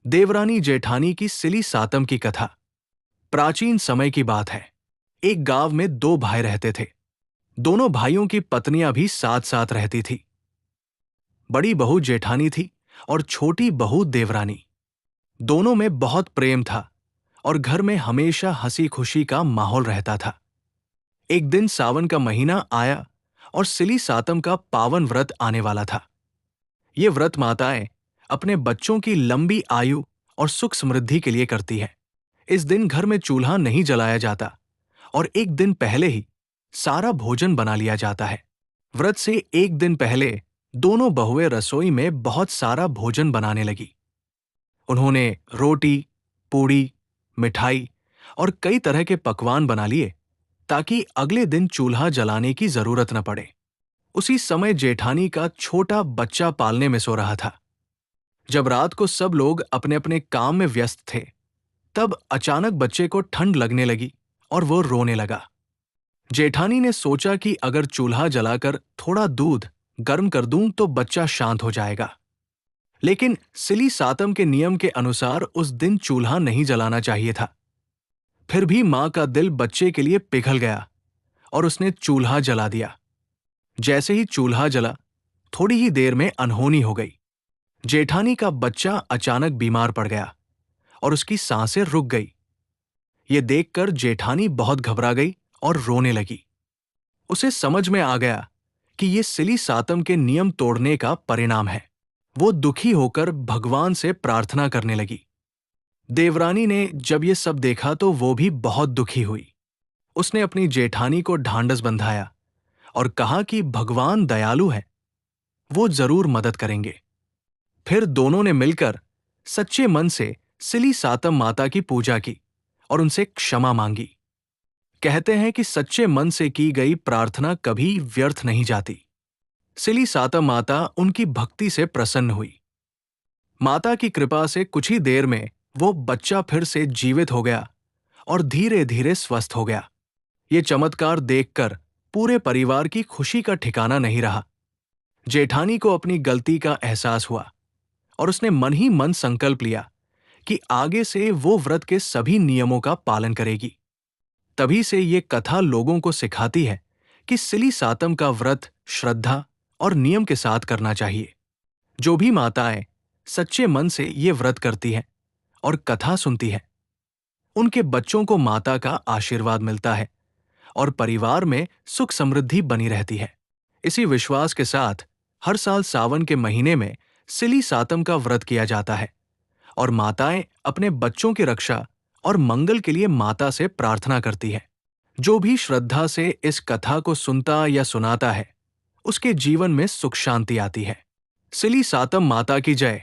देवरानी जेठानी की सिली सातम की कथा। प्राचीन समय की बात है। एक गांव में दो भाई रहते थे। दोनों भाइयों की पत्नियां भी साथ साथ रहती थी। बड़ी बहू जेठानी थी और छोटी बहू देवरानी। दोनों में बहुत प्रेम था और घर में हमेशा हंसी खुशी का माहौल रहता था। एक दिन सावन का महीना आया और सिली सातम का पावन व्रत आने वाला था। ये व्रत माताएं अपने बच्चों की लंबी आयु और सुख समृद्धि के लिए करती है। इस दिन घर में चूल्हा नहीं जलाया जाता और एक दिन पहले ही सारा भोजन बना लिया जाता है। व्रत से एक दिन पहले दोनों बहुएं रसोई में बहुत सारा भोजन बनाने लगी। उन्होंने रोटी, पूड़ी, मिठाई और कई तरह के पकवान बना लिए ताकि अगले दिन चूल्हा जलाने की जरूरत न पड़े। उसी समय जेठानी का छोटा बच्चा पालने में सो रहा था। जब रात को सब लोग अपने अपने काम में व्यस्त थे, तब अचानक बच्चे को ठंड लगने लगी और वो रोने लगा। जेठानी ने सोचा कि अगर चूल्हा जलाकर थोड़ा दूध गर्म कर दूं तो बच्चा शांत हो जाएगा। लेकिन सिली सातम के नियम के अनुसार उस दिन चूल्हा नहीं जलाना चाहिए था। फिर भी मां का दिल बच्चे के लिए पिघल गया और उसने चूल्हा जला दिया। जैसे ही चूल्हा जला, थोड़ी ही देर में अनहोनी हो गई। जेठानी का बच्चा अचानक बीमार पड़ गया और उसकी सांसें रुक गई। ये देखकर जेठानी बहुत घबरा गई और रोने लगी। उसे समझ में आ गया कि ये सिली सातम के नियम तोड़ने का परिणाम है। वो दुखी होकर भगवान से प्रार्थना करने लगी। देवरानी ने जब ये सब देखा तो वो भी बहुत दुखी हुई। उसने अपनी जेठानी को ढांढस बंधाया और कहा कि भगवान दयालु है, वो जरूर मदद करेंगे। फिर दोनों ने मिलकर सच्चे मन से सिली सातम माता की पूजा की और उनसे क्षमा मांगी। कहते हैं कि सच्चे मन से की गई प्रार्थना कभी व्यर्थ नहीं जाती। सिली सातम माता उनकी भक्ति से प्रसन्न हुई। माता की कृपा से कुछ ही देर में वो बच्चा फिर से जीवित हो गया और धीरे धीरे स्वस्थ हो गया। ये चमत्कार देखकर पूरे परिवार की खुशी का ठिकाना नहीं रहा। जेठानी को अपनी गलती का एहसास हुआ और उसने मन ही मन संकल्प लिया कि आगे से वो व्रत के सभी नियमों का पालन करेगी। तभी से ये कथा लोगों को सिखाती है कि सिली सातम का व्रत श्रद्धा और नियम के साथ करना चाहिए। जो भी माताएं सच्चे मन से ये व्रत करती हैं और कथा सुनती हैं, उनके बच्चों को माता का आशीर्वाद मिलता है और परिवार में सुख समृद्धि बनी रहती है। इसी विश्वास के साथ हर साल सावन के महीने में सिली सातम का व्रत किया जाता है और माताएं अपने बच्चों की रक्षा और मंगल के लिए माता से प्रार्थना करती है। जो भी श्रद्धा से इस कथा को सुनता या सुनाता है, उसके जीवन में सुख शांति आती है। सिली सातम माता की जय।